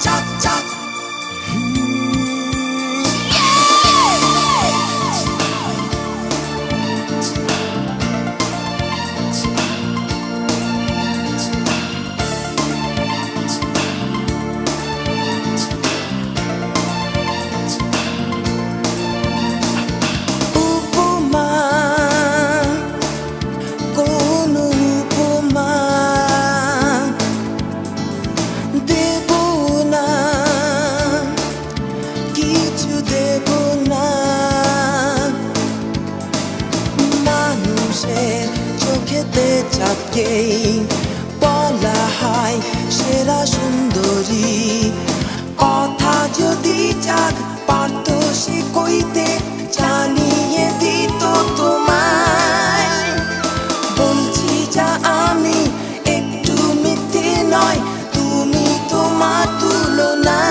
চাঁদ চাঁদ চোখেতে চাঁদকেই বলা হয় সেরা সুন্দরী কথা যদি চাঁদ পারত সে কইতে জানিয়ে দিত তোমায় বলছি যা আমি একটু মিথ্যে নয় তুমি তোমার তুলনা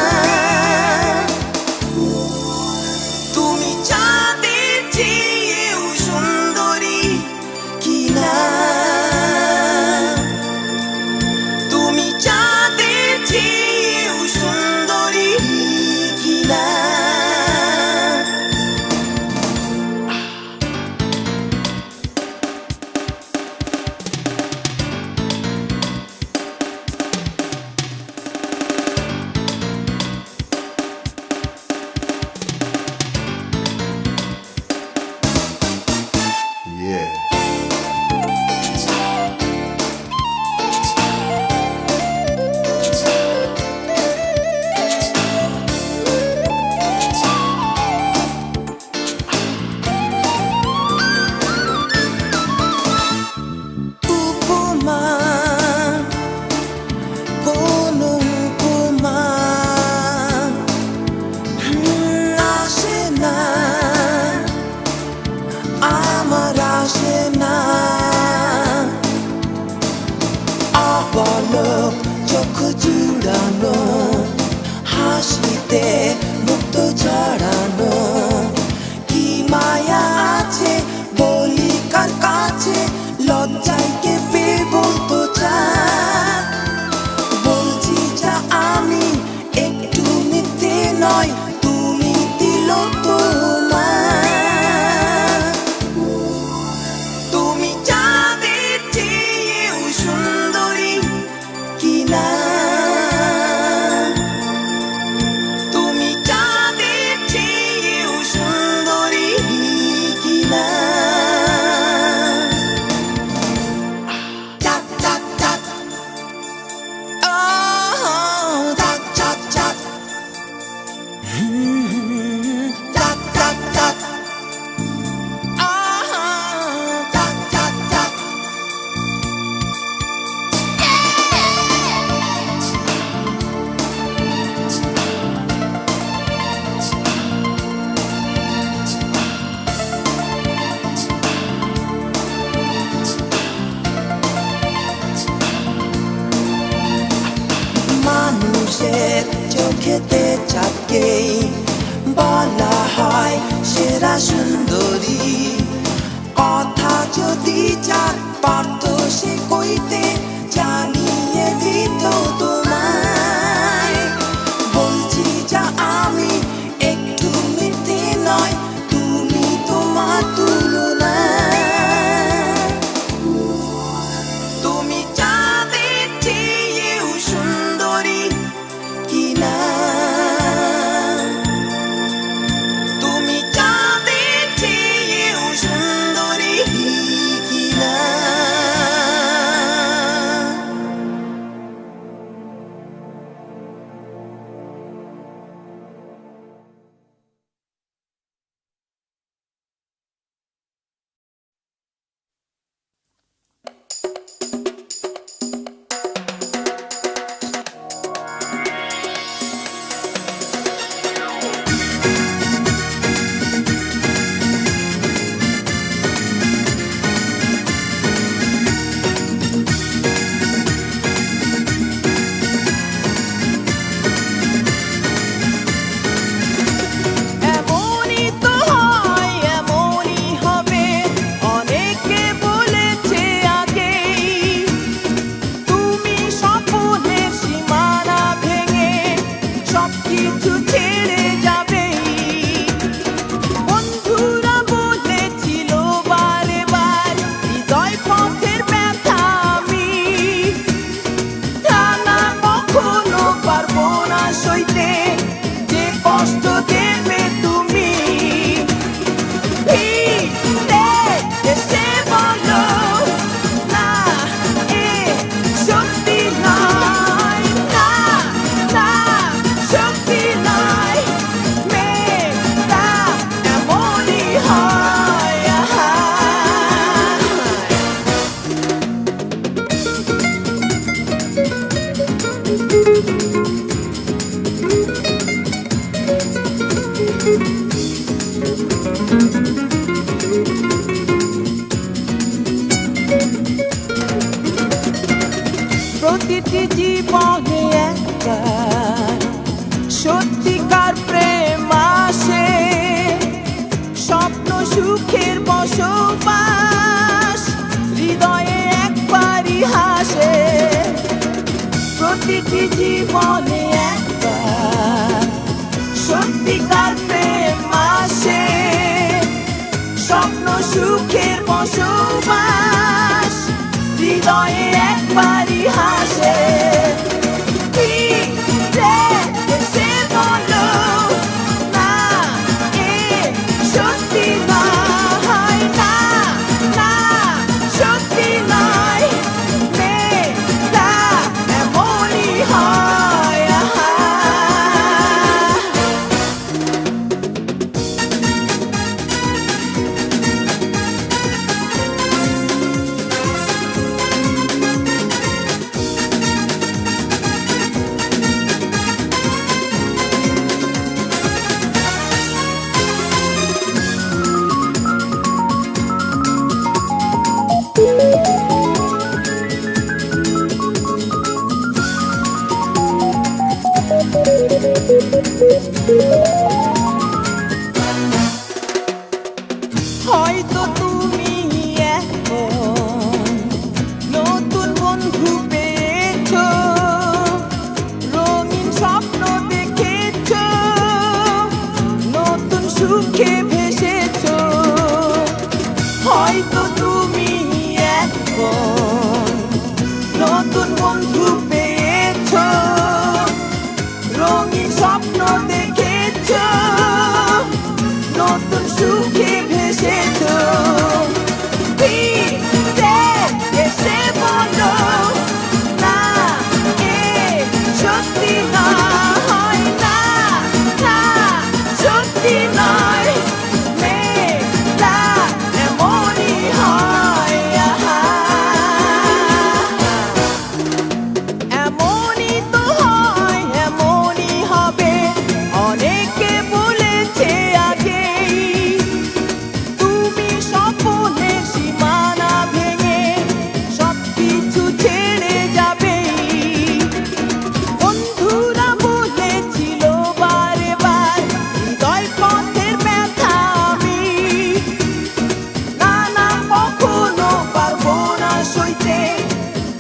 তুমি চাঁদের চেয়েও সুন্দরী কিনা তুমি চাঁদের চেয়েও সুন্দরী কিনা চোখ জুড়ানো হাসিতে মুক্ত ছড়ানো কি মায়া আছে বলি কার কাছে লজ্জায় কেঁপে বলতো চাঁদ বলছি যা আমি একটু মিথ্যে নয় তুমি দিল তোমার তুমি চাঁদের চেয়েও সুন্দরী কিনা তুমি চাঁদের চেয়েও সুন্দরী কিনা চাঁদ চাঁদ চাঁদ চাঁদ চাঁদ চাঁদ চাঁদ চাঁদ চাঁদ চাঁদ চাঁদ চাঁদ মানুষের চোখেতে চাঁদকেই বলা হয় সেরা সুন্দরী কথা যদি চাঁদ পারত সে কইতে জানিয়ে দিত তোমায় বলছি যা আমি একটু মিথ্যে নয় তুমি তোমার তুলনা তুমি চাঁদের চেয়েও সুন্দরী কিনা তুমি চাঁদের চেয়েও সুন্দরী কিনা সইতে যে কষ্ট দেবে তুমি ফিরে এসে বলো না এ শক্তি নয় না না শক্তি নয় মেয়েটা এমনই হয় প্রতিটি জীবনে একবার সত্যিকার প্রেম আসে স্বপ্ন সুখের বসবাস হৃদয়ে একবারই হাসে প্রতিটি জীবনে একবার সত্যিকার প্রেম আসে স্বপ্ন সুখের বসবাস হৃদয়ে একবারই হাসে ফিরে এসে বলো না এ সত্যি নয় না না সত্যি নয় মেয়েটা এমনই হয় হয়তো তুমি এখন নতুন বন্ধু পেয়েছো রঙিন স্বপ্ন দেখেছো নতুন সুখে ভেসেছো হয়তো তুমি এখন নতুন বন্ধু পেয়েছো রঙিন স্বপ্ন দেখেছো নতুন সুখে ভেসেছো ফিরে এসে বলো না এ সত্যি নয় না না সত্যি নয় মেয়েটা এমনই হয় এমনই তো হয় এমনই হবে অনেকে বলেছে আগেই তুমি স্বপ্নের সীমানা ভেঙে সবকিছু ছেড়ে যাবে বন্ধুরা বলেছিল বারে বার হৃদয় পথের ব্যথা আমি না না কখনো পারবো না সইতে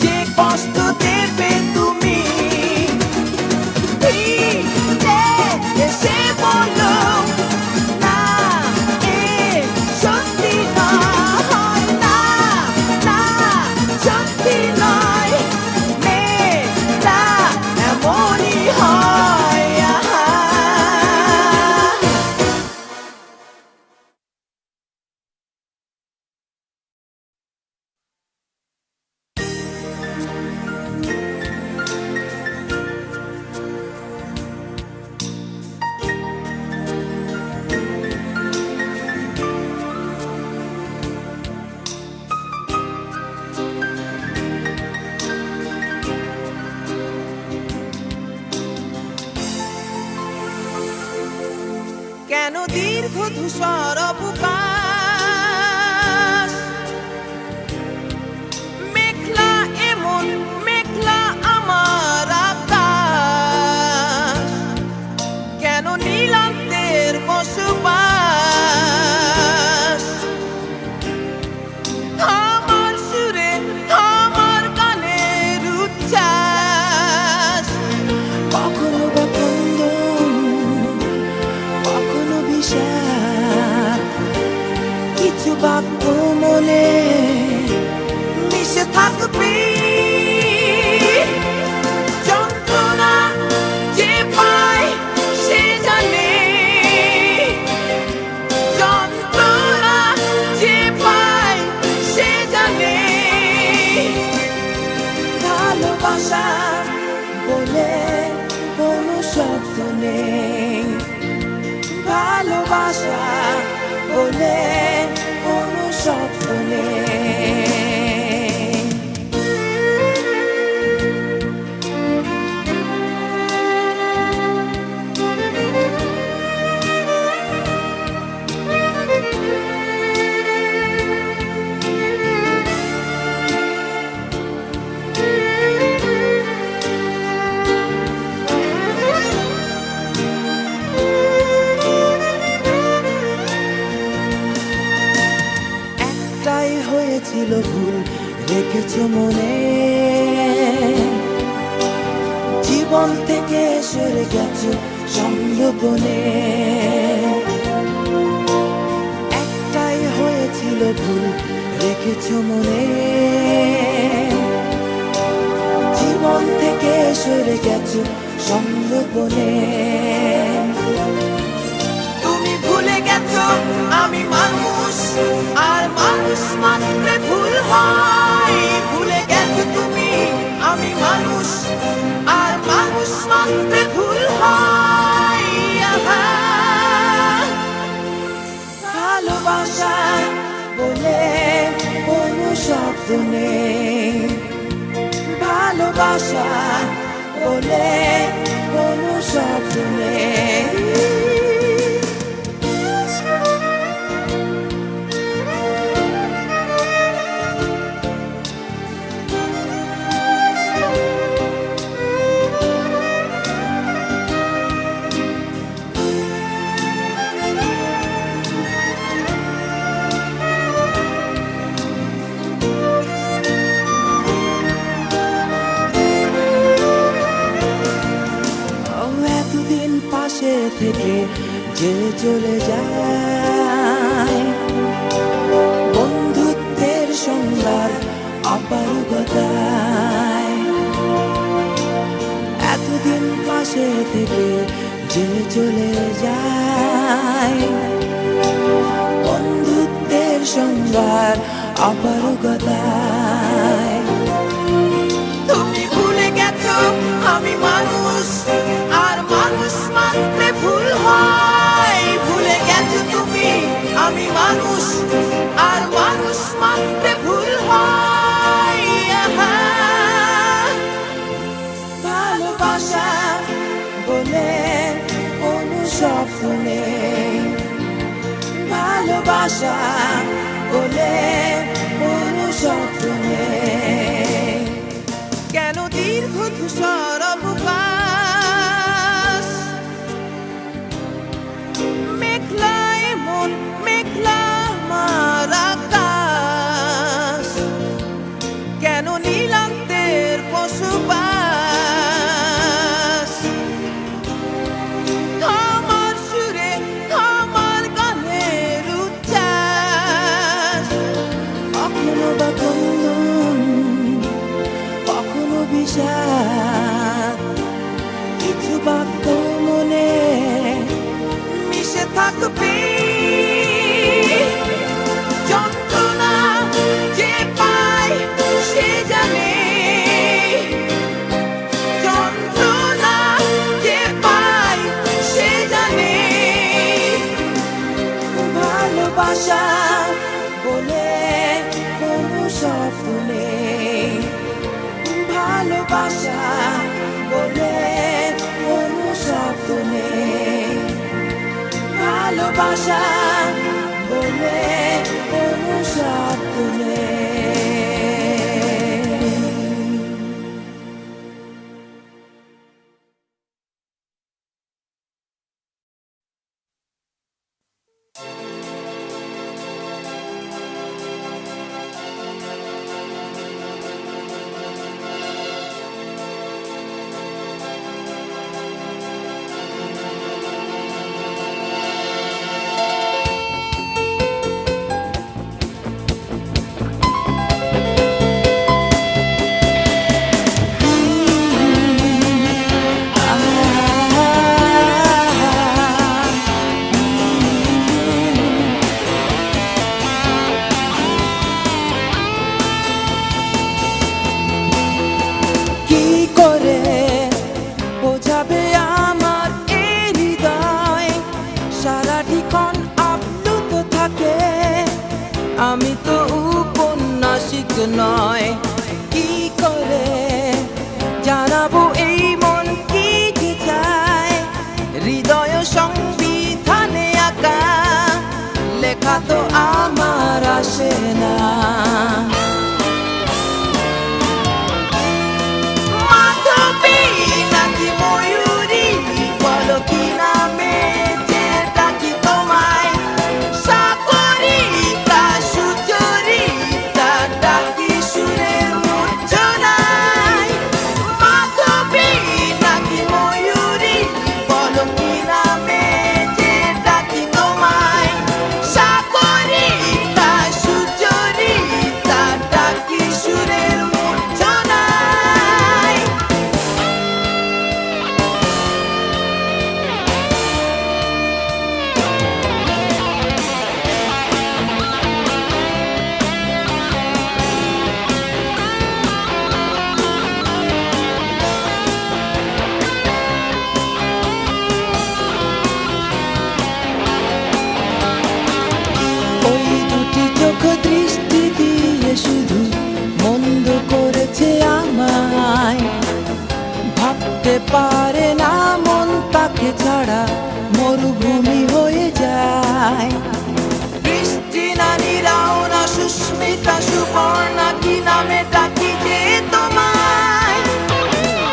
যে কষ্ট দেবে তুমি ফিরে এসে বলো না এ সত্যি নয় না না সত্যি নয় মেয়েটা এমনই হয় কেন দীর্ঘ ধূসর অবকাশ মেঘলা এমন মেঘলা আমার আকাশ কেন নীলান্তের বসবাস আমার সুরে আমার গানের উচ্ছ্বাস কখনো বা কখনো বিষাদ নেই, ভালোবাসা বলে কোনো শব্দ নেই। একটাই হয়েছিল ভুল, রেখেছো মনে, জীবন থেকে সরে গেছো সংগোপনে। একটাই হয়েছিল ভুল, রেখেছো মনে, জীবন থেকে সরে গেছো সংগোপনে। তুমি ভুলে গেছো আমি মানুষ, আর মানুষ মাত্রে ভুল হয়। ভুলে গেছো তুমি আমি মানুষ, আর মানুষ মাত্রে ভুল হয়। আহা, ভালোবাসা বলে কোনো শব্দ নেই, ভালোবাসা বলে কোনো শব্দ নেই। এতদিন পাশে থেকে যে চলে যায়, বন্ধুত্বের সংজ্ঞার অপারগতায়। এতদিন পাশে থেকে যে চলে যায়, বন্ধুত্বের সংজ্ঞার অপারগতায়। তুমি ভুলে গেছো আমি মানুষ, আর মানুষ মাত্রে ভুল হয়। ভুলে গেছো তুমি আমি মানুষ, আর মানুষ মাত্রে ভুল হয়। আহা, ভালোবাসা বলে কোনো শব্দ নেই, ভালোবাসা বলে কোনো শব্দ নেই। কেন দীর্ঘ ধূসর অবকাশ, মেঘলা এমন মেঘলা আমার আকাশ, কেন নীলান্তের বসবাস। আমার সুরে আমার গানের উচ্ছ্বাস, কখনো বা কন্দন, কখনো বিষাদ, কিছু বাক্য মনে মিশে থাকবে। যন্ত্রণা যে পায় সে জানে, যন্ত্রণা যে পায় সে জানে। ভালোবাসা বলে কোনো শব্দ নেই, ভালোবাসা বলে কোনো শব্দ নেই, ভালোবাসা বলে কোনো শব্দ নেই। সুমিতা সুবর্ণা কি নামে ডাকি যে তোমায়?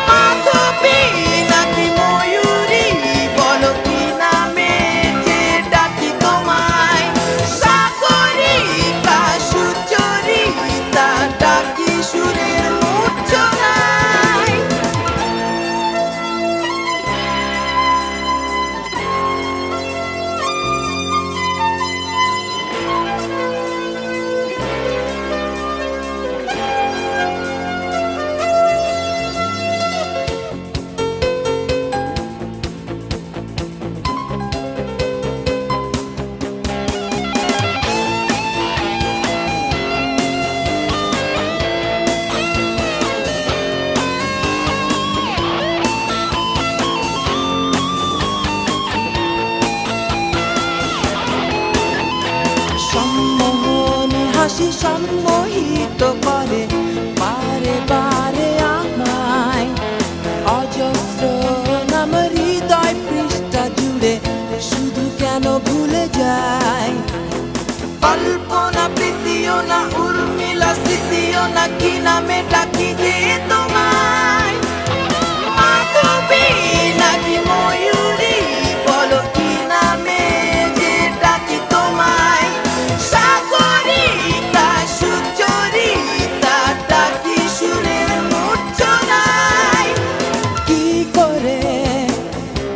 মাধবী নাকি ময়ূরী বলো কি নামে যে ডাকি তোমায়? সাগরিকা সুচরিতা ডাকি সুরের মূর্ছনায়। সম্মোহনী হাসি সম্মোহিত করে বারে বারে আমায়। অজস্র নাম হৃদয় পৃষ্ঠা জুড়ে শুধু কেন ভুলে যায়? কল্পনা প্রীতিও না উর্মিলা স্মৃতিও না কি নামে ডাকি যে তোমায়? মাধবী নাকি ময়ূরী বলো কি নামে যে ডাকি তোমায়? সাগরিকা সুচরিতা ডাকি সুরের মূর্ছনায়। কি করে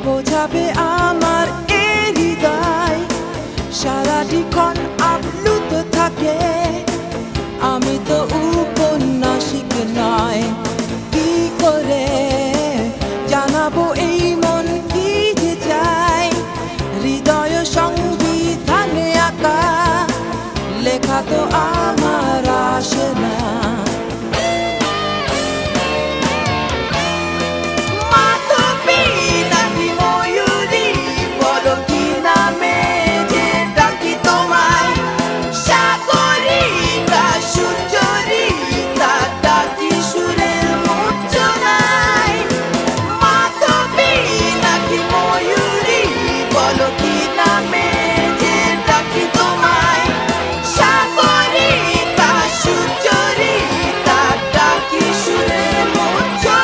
বোঝাবে আমার এ হৃদয় সারাটিক্ষণ আপ্লুত থাকে? আমি তো উপন্যাসিক নয়। কি করে জানাবো এই মন কি যে চাই? হৃদয় সংবিধানে আঁকা লেখা তো আমার আসে না। মাধবী নাকি ময়ূরী বলো কি নামে যে ডাকি তোমায়? সাগরিকা সুচরিতা ডাকি সুরের মূর্ছনায়। মাধবী নাকি ময়ূরী বলো কি নামে যে ডাকি তোমায়? সাগরিকা সুচরিতা ডাকি সুরের মূর্ছনায়।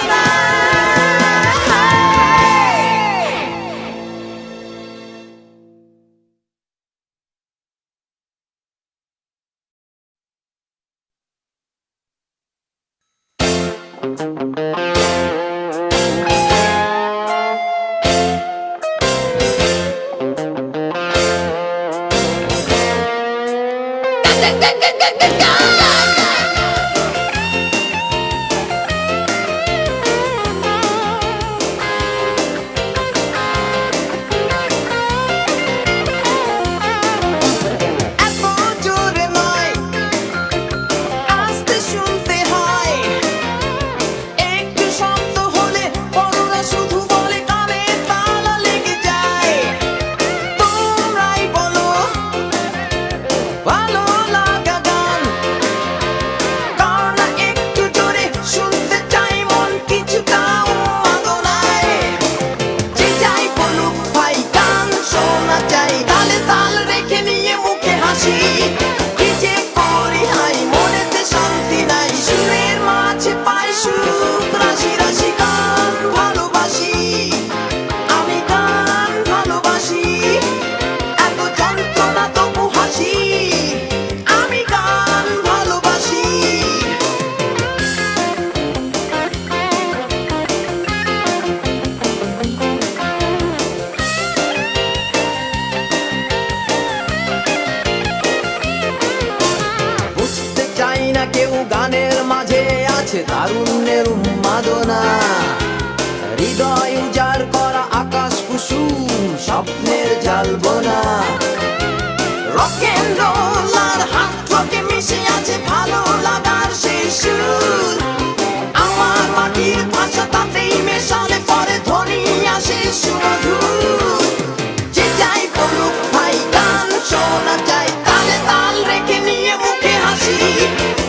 এত জোরে নয়, আস্তে শুনতে হয়। একটু শব্দ হলে বড়রা শুধু বলে কানে তালা লেগে যায়। তোমরাই বলো ভালো লাগা গান কার না একটু জোরে শুনতে চাই মন কিছুটা উন্মাদনায়। যে যাই বলুক ভাই গান শোনা চাই, তালে তাল রেখে নিয়ে মুখে হাসি। কি যে করি হাই মনেতে শান্তি নাই, সুরের মাঝে পাই সুখ রাশি রাশি। গান ভালোবাসি আমি, গান ভালোবাসি, এত যন্ত্রণা তবু হাসি। আমি গান ভালোবাসি। বুঝতে চাই না কেউ গানের মাঝে আছে তারুণ্যের উন্মাদনা। হৃদয় উজাড় করা আকাশ কুসুম স্বপ্নের জালবোনা। রক এন্ড রোল আর হার্ড রকে মিশে আছে ভালো লাগার সেই সুর। আমার মাটির ভাষা তাতেই মেশালে পরে ধ্বনি আসে সুমধুর। যে যাই বলুক ভাই গান শোনা চাই, তালে তাল রেখে নিয়ে মুখে হাসি।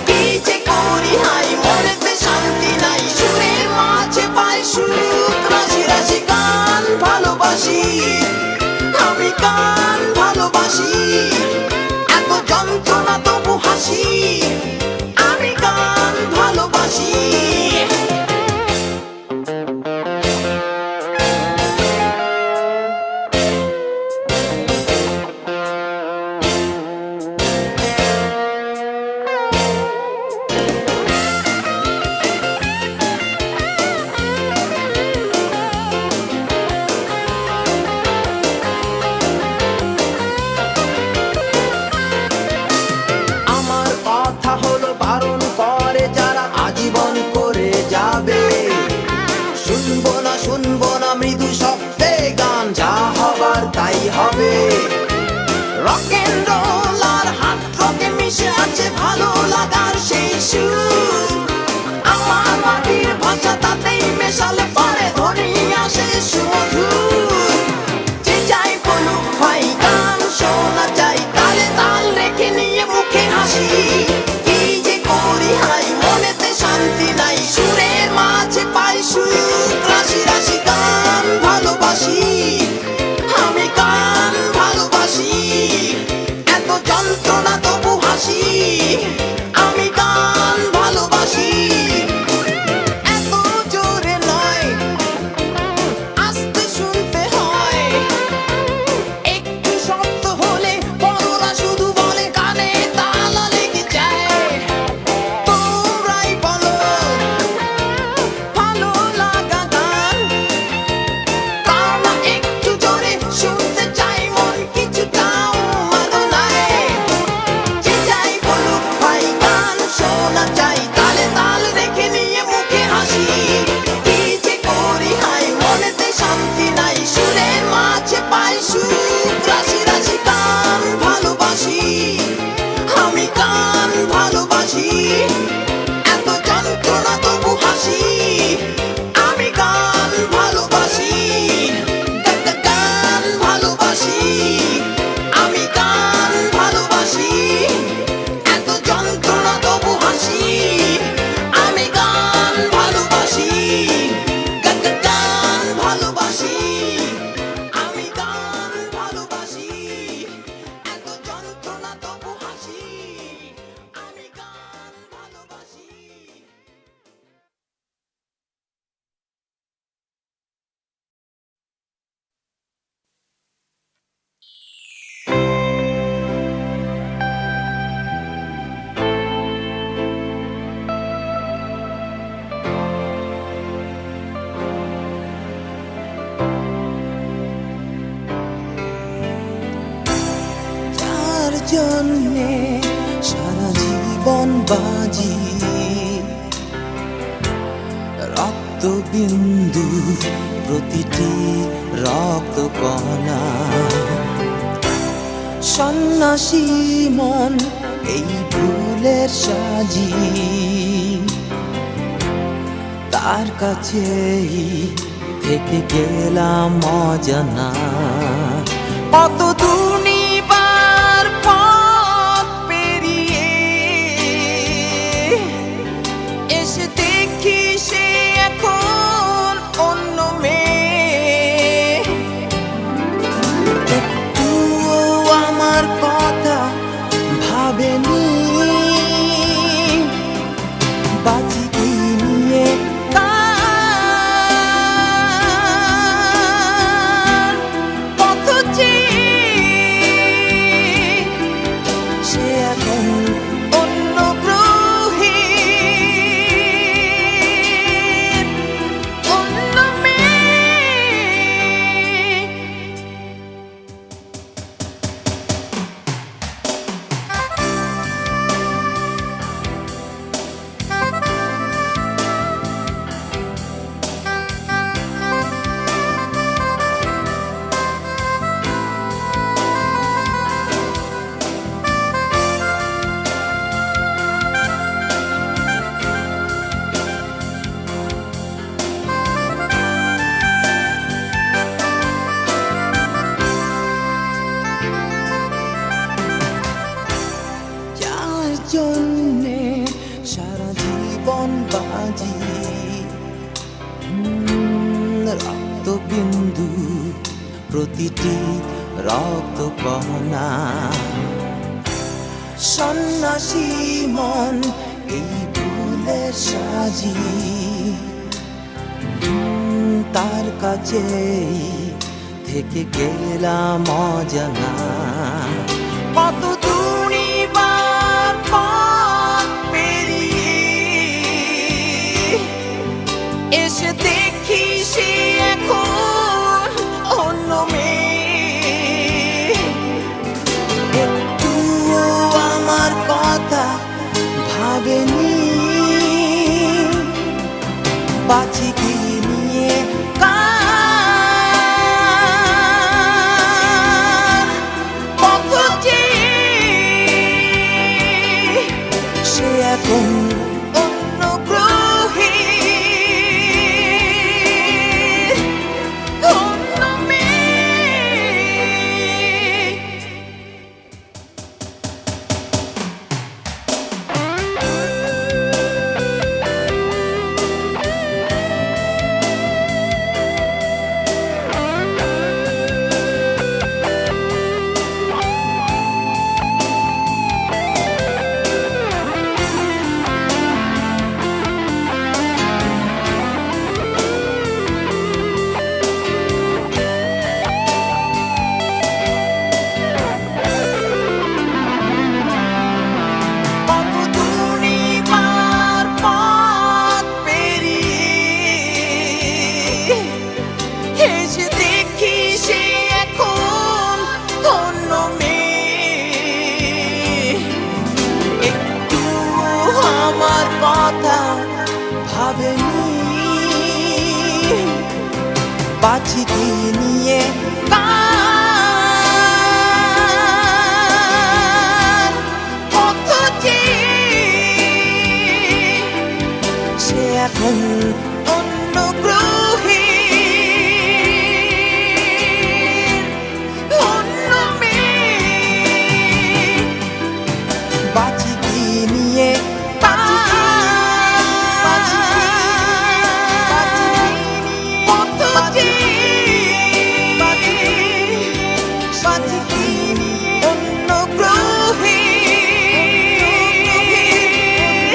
কি যে করি হাই মনেতে শান্তি নাই, সুরের মাঝে পাই সুখ রাশি রাশি। গান ভালোবাসি আমি, গান ভালোবাসি, এত যন্ত্রণা তবু হাসি। জন্যে সারা জীবন বাজি, রক্তবিন্দু প্রতিটি রক্ত কণা, সন্ন্যাসী মন এই ফুলের সাজি, তার কাছেই থেকে গেলাম অজানা। কত দুনিবার পথ পেরিয়ে এসে দেখি সে এখন অন্য মেয়ে। একটুও আমার কথা ভাবেনি, বাঁচি কি নিয়ে কার পথ চেয়ে সে এখন অন্য গ্রহের অন্য মেয়ে। যার জন্যে সারা জীবন বাজি, রক্তবিন্দু প্রতিটি রক্ত কণা, সন্ন্যাসী মন এই ফুলের সাজি, তার কাছেই থেকে গেলাম অজানা। কত দুনিবার পথ পেরিয়ে এসে দেখি সে এখন অন্য মেয়ে। একটুও আমার কথা ভাবেনি, বাঁচি কি নিয়ে কার পথ চেয়ে সে এখন অন্য গ্রহের অন্য মেয়ে। কত দুনিবার পথ পেরিয়ে এসে দেখি সে এখন অন্য মেয়ে। একটু আমার কথা ভাবেনি, বাঁচি কি নিয়ে কার পথ চেয়ে সে এখন অন্য গ্রহের অন্য মেয়ে। বাঁচি কি নিয়ে পথ চেয়ে অন্য গ্রহের অন্য মেয়ে।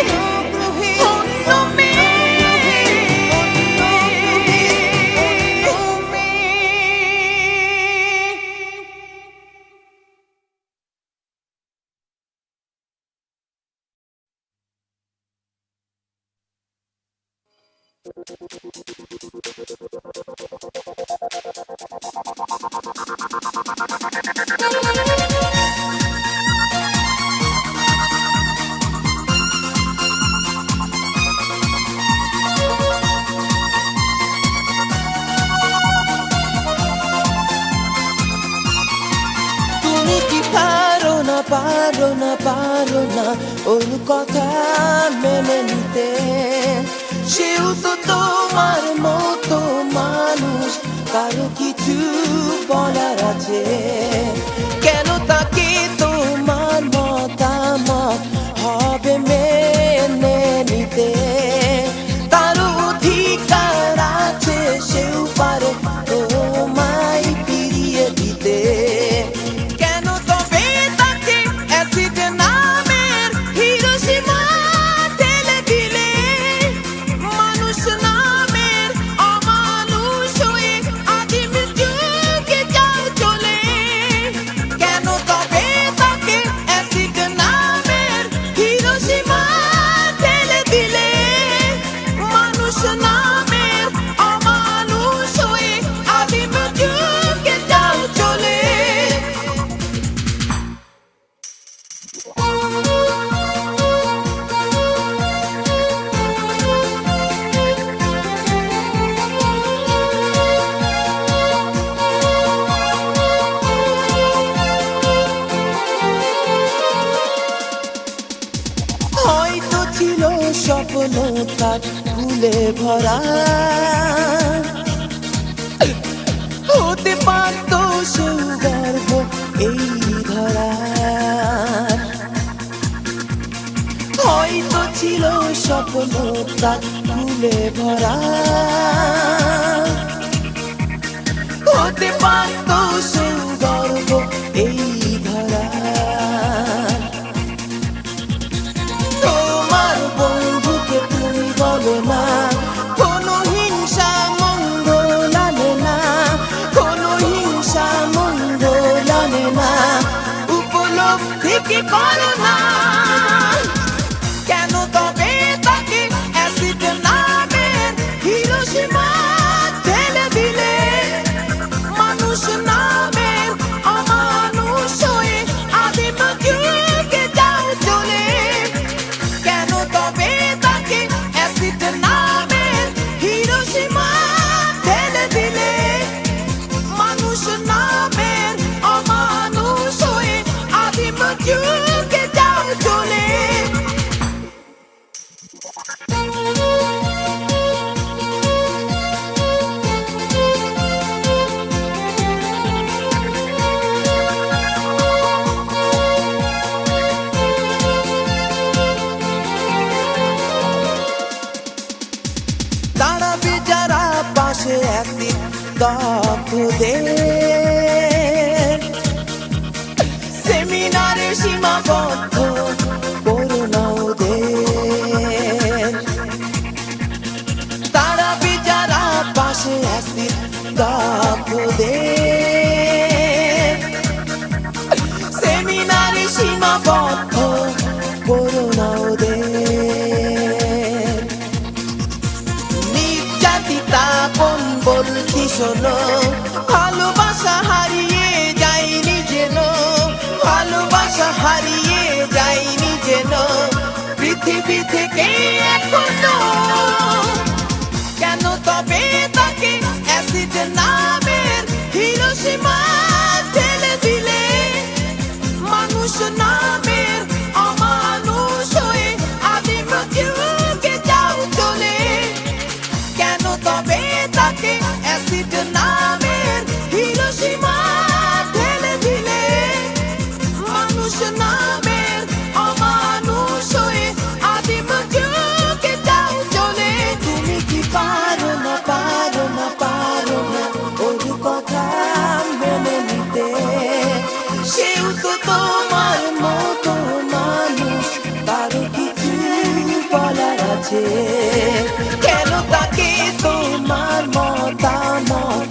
পারো না ওর কথা মেনে নিতে। সেও তো তোমার মতো মানুষ, কারো কিছু বলার আছে। কেন তাকে তোমার মতামত হবে মেনে নিতে? তার অধিকার আছে, সেও পারে তোমায় ফিরিয়ে দিতে। কেন তবে তাকে অ্যাসিড নামের হিরোশিমা ঢেলে দিলে? মানুষ নামের অমানুষ হয়ে আদিম যুগে যাও চলে। কেন তবে তাকে অ্যাসিড নামের হিরোশিমা ঢেলে দিলে? মানুষ নামের অমানুষ হয়ে আদিম যুগে যাও চলে। হয়তো ছিল স্বপ্ন তার ফুলে ভরা, হতে পারত সেও গর্ব এই ধরা। হয়তো ছিল স্বপ্ন তার ফুলে ভরা, হতে পারত সেও গর্ব এই ধরা। তোমার বন্ধুকে তুমি বলো না কোনো হিংসা মঙ্গল আনে না, কোনো হিংসা মঙ্গল আনে না, উপলব্ধি কি করো না? কেন তবে তাকে অ্যাসিড নামের হিরোশিমা ঢেলে দিলে? মানুষ নামের অমানুষ হয়ে আদিম যুগে যাও চলে। কেন তবে তাকে অ্যাসিড নামের হিরোশিমা ঢেলে দিলে? মানুষ নামের অমানুষ হয়ে আদিম যুগে যাও চলে। দাঁড়াবে যারা পাশে অ্যাসিড দগ্ধদের, সেমিনারে সীমাবদ্ধ করো না ওদের। দাঁড়াবে যারা পাশে অ্যাসিড দগ্ধদের, সেমিনারে সীমাবদ্ধ করো না ওদের। নির্যাতিতা কোন বলছি শোনো, ভালোবাসা হারিয়ে যায়নি যেন, ভালোবাসা হারিয়ে যায়নি যেন পৃথিবী থেকে এখনো। কেন তবে তাকে অ্যাসিড নামের হিরোশিমা ঢেলে দিলে? মানুষ নামের অমানুষ হয়ে আদিম যুগে যাও চলে। কেন তবে তাকে অ্যাসিড নামের হিরোশিমা ঢেলে দিলে? মানুষ নামের অমানুষ হয়ে আদিম যুগে যাও চলে। তুমি কি পারো না ওর কথা মেনে নিতে? সেও তো তোমার মতো মানুষ, কারো কিছু বলার আছে। কেন তাকে তোমার মতামত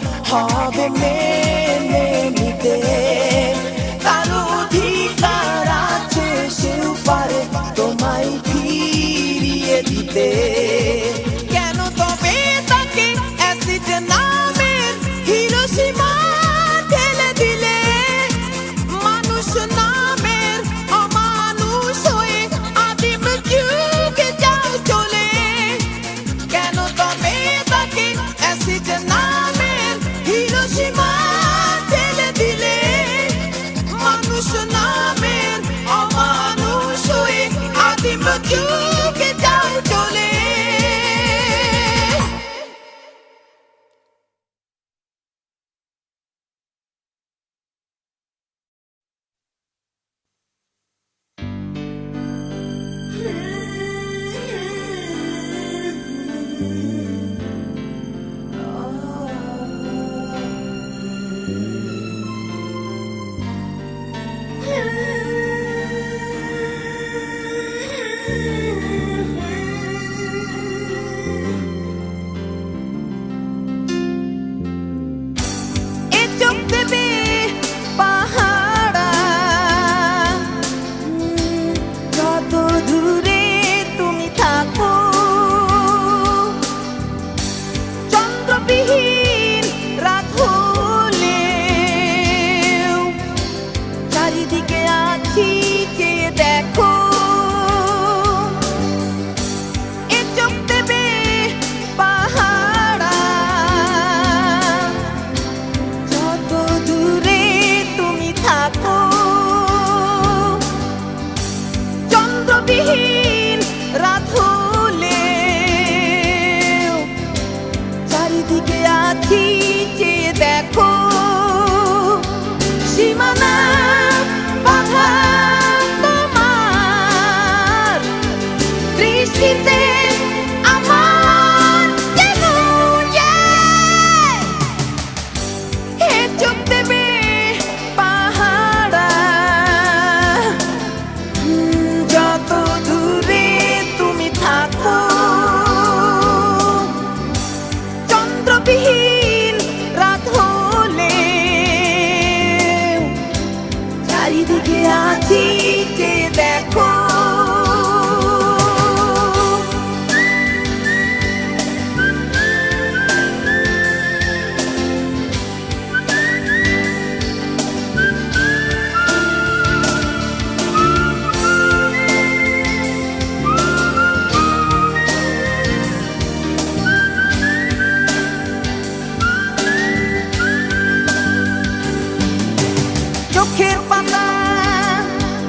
চোখের পাতা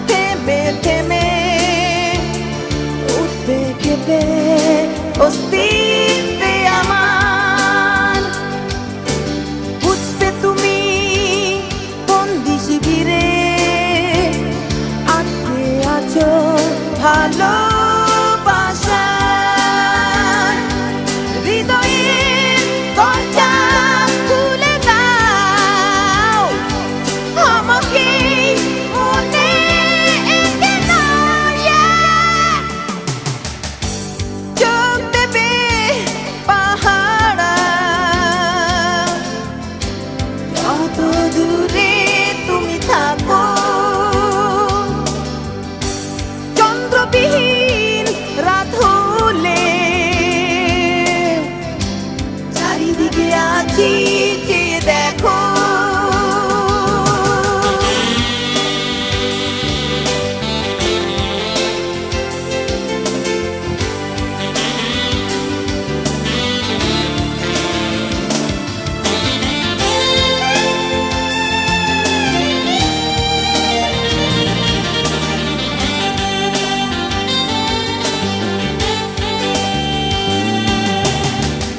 থেমে থেমে উঠবে কেঁপে অস্তিত্বে আমার। বুঝবে তুমি বন্দি শিবিরে আটকে আছো ভালোবাসার হৃদয়ের দরজা খুলে দাও, আমাকে মনে এঁকে নাও। চোখ দেবে পাহারা, যত দূরে তুমি থাকো, চন্দ্রবিহীন রাত হলে চারিদিকে আছি চেয়ে দেখো।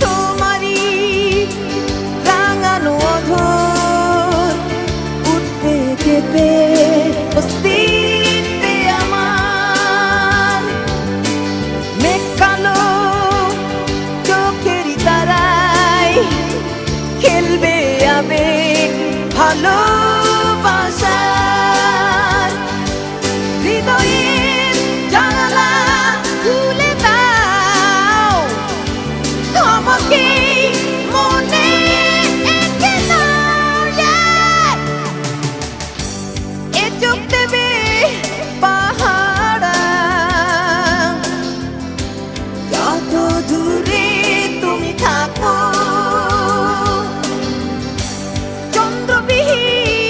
তোমারই রাঙানো অধর উঠবে কেঁপে অস্তিত্বে আমার। মেঘ কালো চোখেরই তারায় খেলবে আবেগ ভালোবাসার হৃদয়ের জানালা খুলে দাও, আমাকে মনে এঁকে নাও। এ চোখ দেবে পাহারা, যত দূরে তুমি থাকো, চন্দ্রবিহীন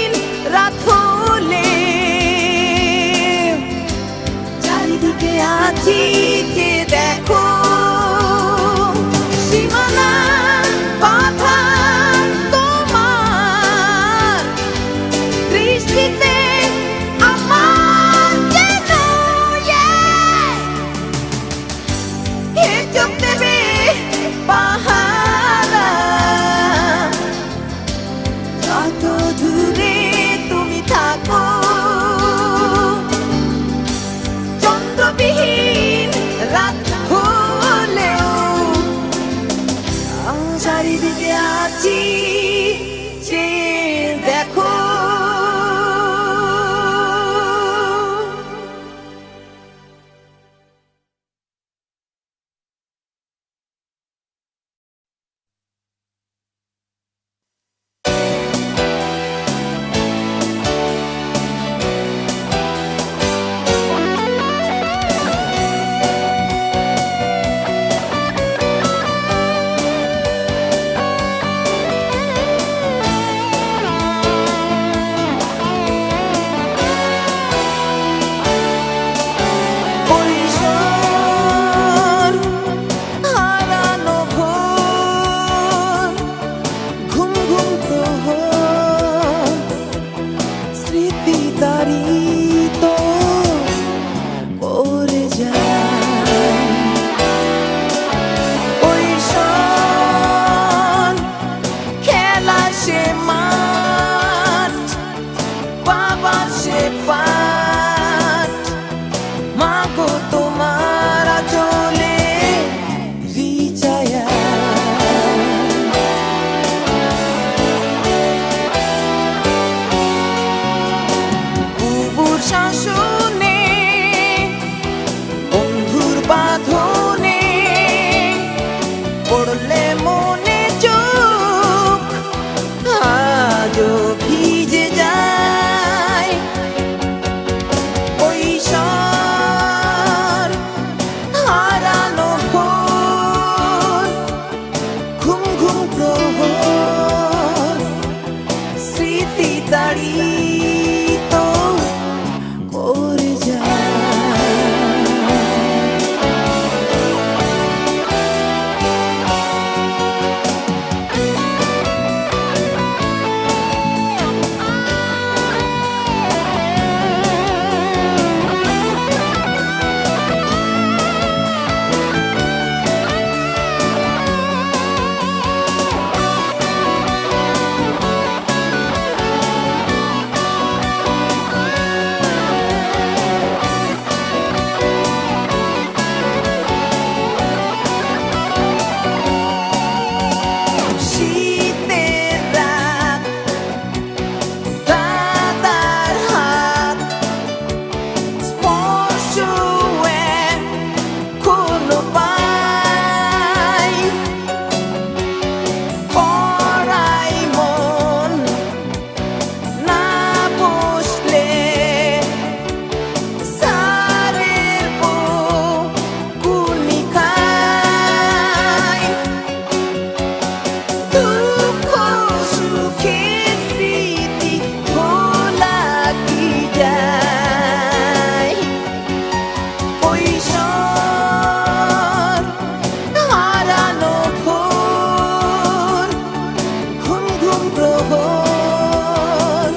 প্রহর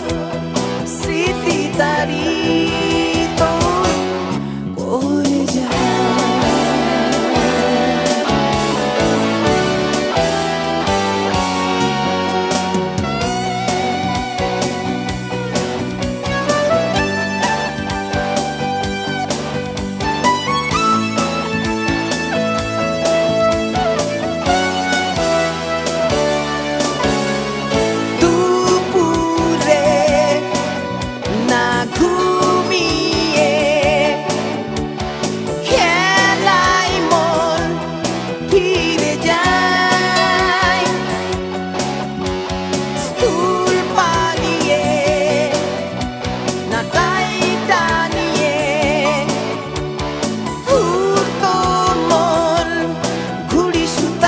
স্মৃতি তাড়িত করে যায়। দুপুরে না ঘুমিয়ে খেলায় মন ফিরে যায়। স্কুল পালিয়ে না তাই টানিয়ে ঘুরতো মন ঘুড়ি সুতায়।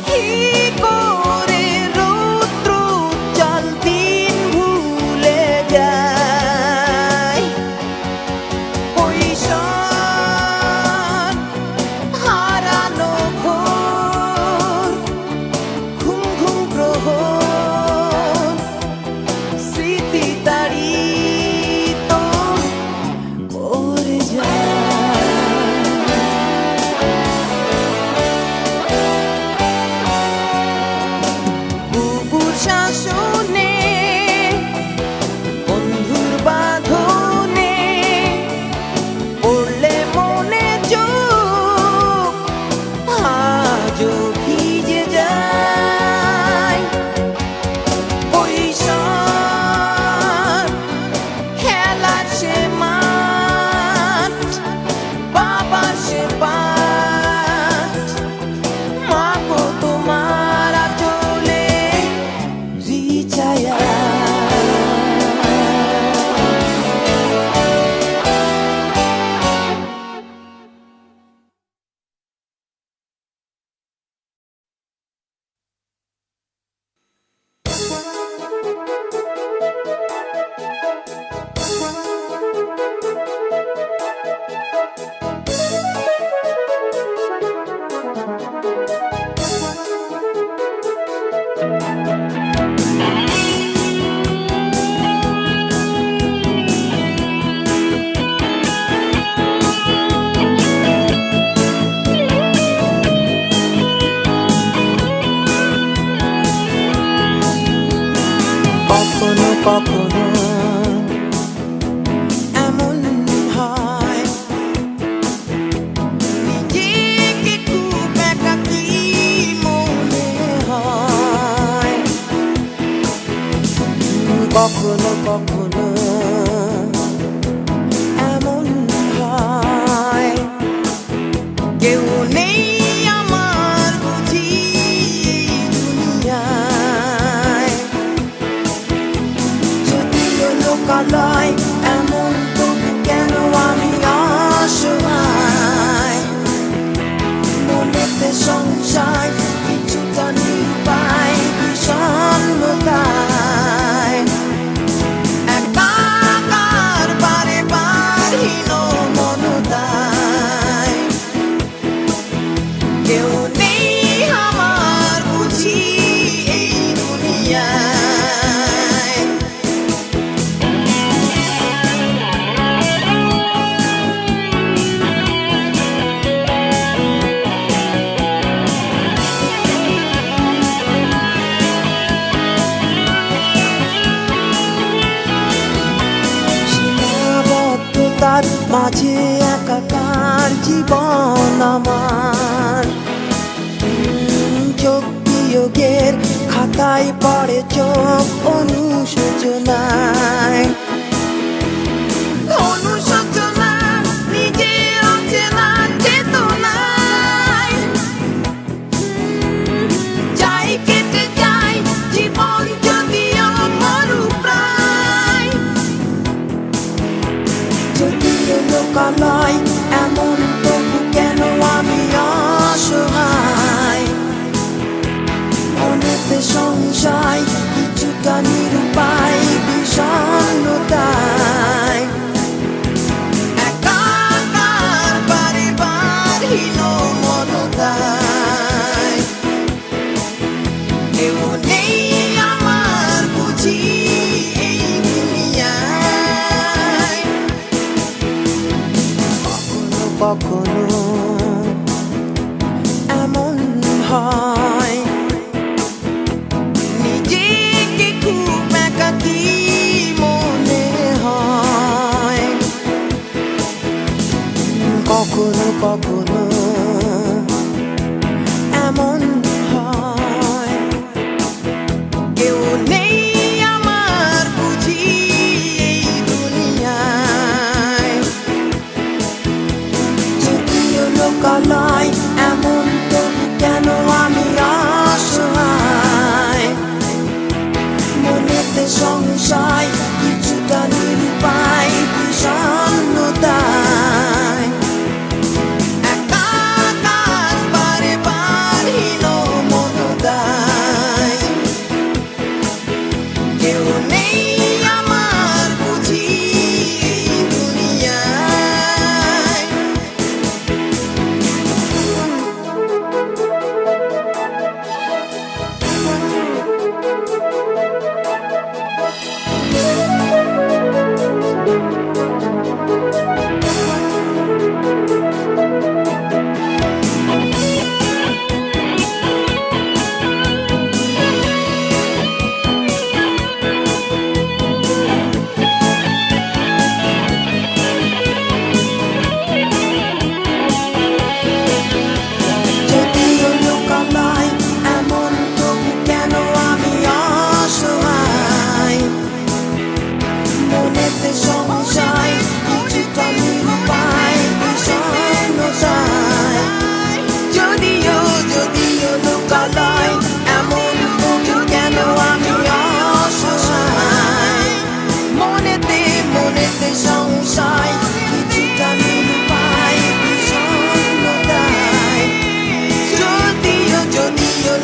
কি করে রৌদ্র জল দিন ভুলে যায়। কৈশোর হারানো ভোর ঘুম ঘুম প্রহর স্মৃতি তাড়িত করে যায়। বুবুর শাসনে বন্ধুর বাঁধনে পড়লে মনে চোখ আজও ভিজে যায়। কৈশোর খেলার সে মাঠ বাবার সে পাঠ মা গো তোমার আঁচলে রিচায়া। কখনো কখনো এমন হয় নিজেকে খুব একাকী মনে হয়। কখনো কখনো এমন হয় কেউ নেই আমার বুঝি এই দুনিয়ায়। যদিও লোকালয় এমন তবু কেন আমি অসহায়। মনেতে সংশয় কিছুটা নিরুপায় বিষণ্ণতায়। একাকার বারে বারহীন মনতায়। কেউ নেই আমার বুঝি এই দুনিয়ায়। সীমাবদ্ধতার মাঝে একাকার জীবন আমার। যোগ বিয়োগের খাতায় পড়ে চোখ অনুশোচনায়। অনুশোচনা নিজের অচেনা চেতনায়। যাই কেটে যায় জীবন যদিও মরুপ্রায়। যদিও লোকালয় এমন তবু কেন আমি অসহায়। মনেতে সংশয় কিছুটা নিরুপায় বিষণ্ণতায়। একাকার বারে বারহীন মনতায়।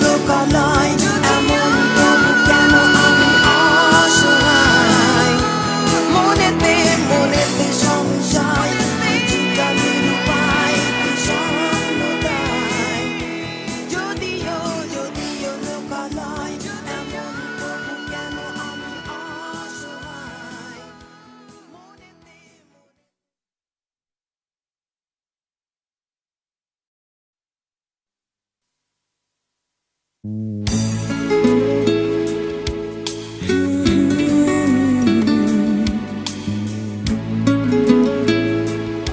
লোকালয়, এমন তবু কেন আমি অসহায়। মনেতে মনেতে সংশয়, কিছুটা নিরুপায়, বিষণ্ণতায়। যদিও যদিও লোকালয়, এমন তবু কেন আমি অসহায়। মনেতে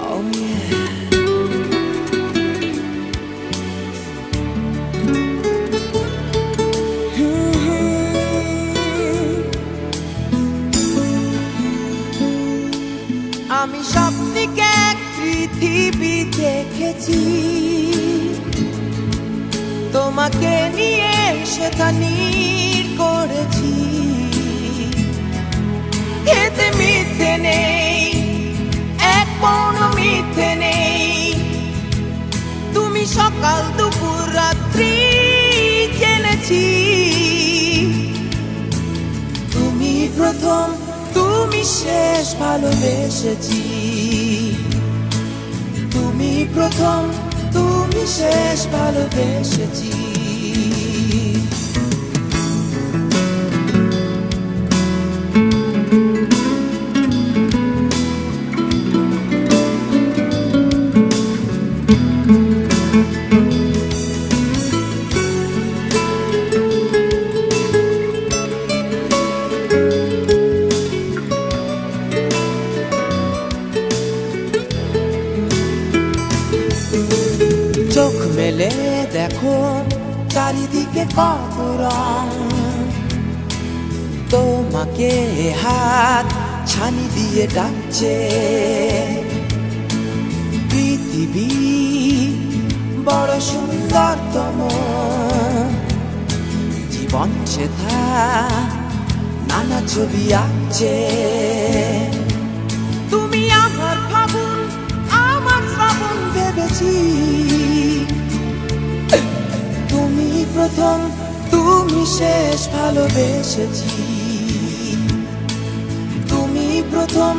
Oh yeah. আমি স্বপ্নিকে এক পৃথিবী দেখেছি, তোমাকে নিয়ে সেটা নীড় করেছি। এতে মিথ্যে নেই, এক পৌন মিথ্যে নেই। তুমি সকাল দুপুর রাত্রি জেনেছি। তুমি প্রথম, তুমি শেষ ভালোবেসেছি। তুমি প্রথম, তুমি শেষ ভালোবেসেছি। চোখ মেলে দেখো চারিদিকে কত রং, তোমাকে হাত ছানি দিয়ে ডাকছে। পৃথিবী বড় সুন্দরতম, জীবন সেথা নানা ছবি আঁকছে। তুমি আমার ফাগুন, আমার শ্রাবণ ভেবেছি। তুমি প্রথম, তুমি শেষ ভালোবেসেছি। তুমি প্রথম,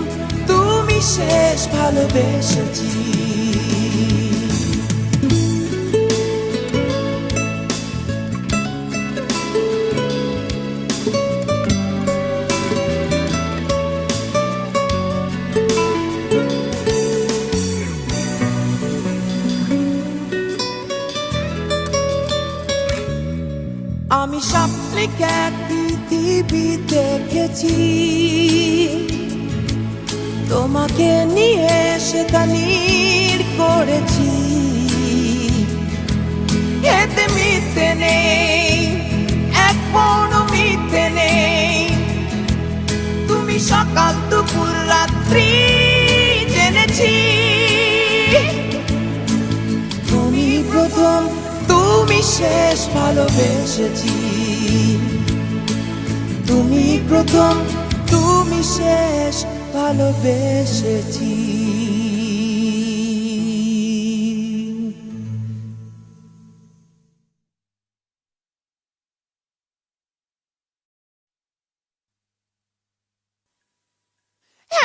তুমি শেষ ভালোবেসেছি। আমি স্বপ্নিকে এক পৃথিবী দেখেছি, তোমাকে নিয়ে সেটা নীড় করেছি। এতে মিথ্যে নেই, এক পৌন মিথ্যে নেই। তুমি সকাল দুপুর রাত্রি জেনেছি। তুমি প্রথম, তুমি শেষ ভালোবেসেছি। তুমি প্রথম, তুমি শেষ ভালোবেসেছি।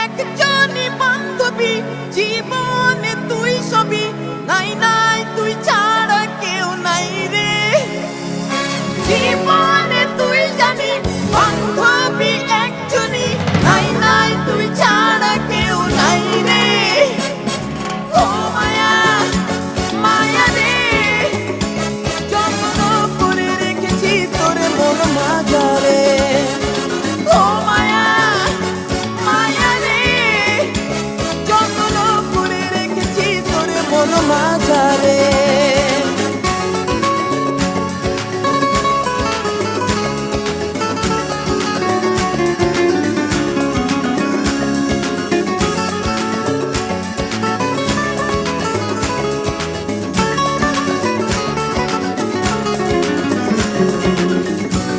একজনই বান্ধবী, জীবনে তুই সবই। নাই নাই তুই ছাড়া কেউ নাই রে। জীবনে তুই জানি বান্ধবী একজনই। নাই নাই তুই ছাড়া কেউ নাই রে। ও মায়া মায়া রে, যত্ন করে রেখেছি তোরে মোর মাঝারে। ও মায়া মায়া রে, যত্ন করে রেখেছি তোরে মোর মাঝারে।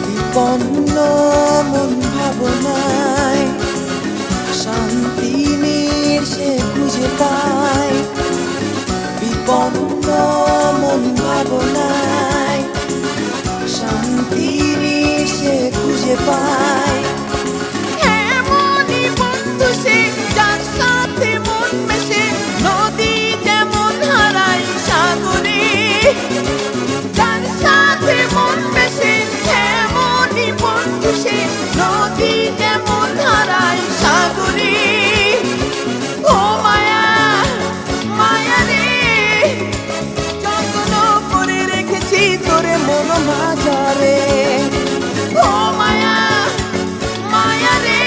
বিপন্ন মন ভাবনায় শান্তি সে খুঁজে পায়। বিপন্ন মন ভাবনায় পাই। এমনই বন্ধু সে যার সাথে মন মেশে, নদী যেমন হারায় সাগরে। যার সাথে মন মেশে এমনই বন্ধু সে, নদী যেমন হারায় সাগরে। ও মায়া মায়া রে, যত্ন করে রেখেছি তোরে মন মাঝারে ও মায়া মায়া রে,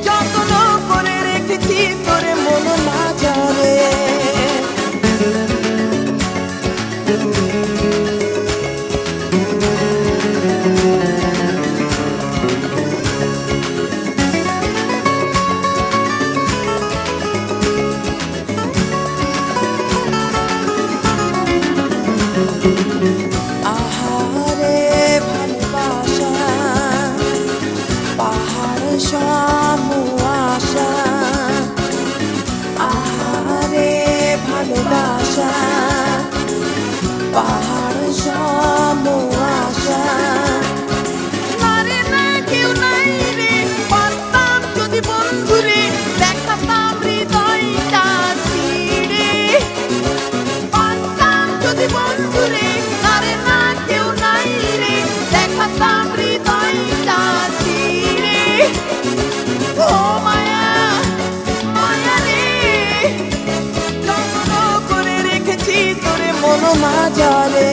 যত্ন করে রেখেছি তোরে মন মাঝারে আহারে ভালোবাসা, পাহাড় সম আশা। আহারে ভালোবাসা, পাহাড় সম আশা। নারে না কেউ নাই রে, পারতাম যদি বন্ধুরে দেখাতাম হৃদয়টা ছিঁড়ে। পারতাম যদি বন্ধুরে, নারে না কেউ নাই রে, দেখাতাম হৃদয়টা ছিঁড়ে। ও মায়া মায়া রে, যত্ন করে রেখেছি তোরে মন মাঝারে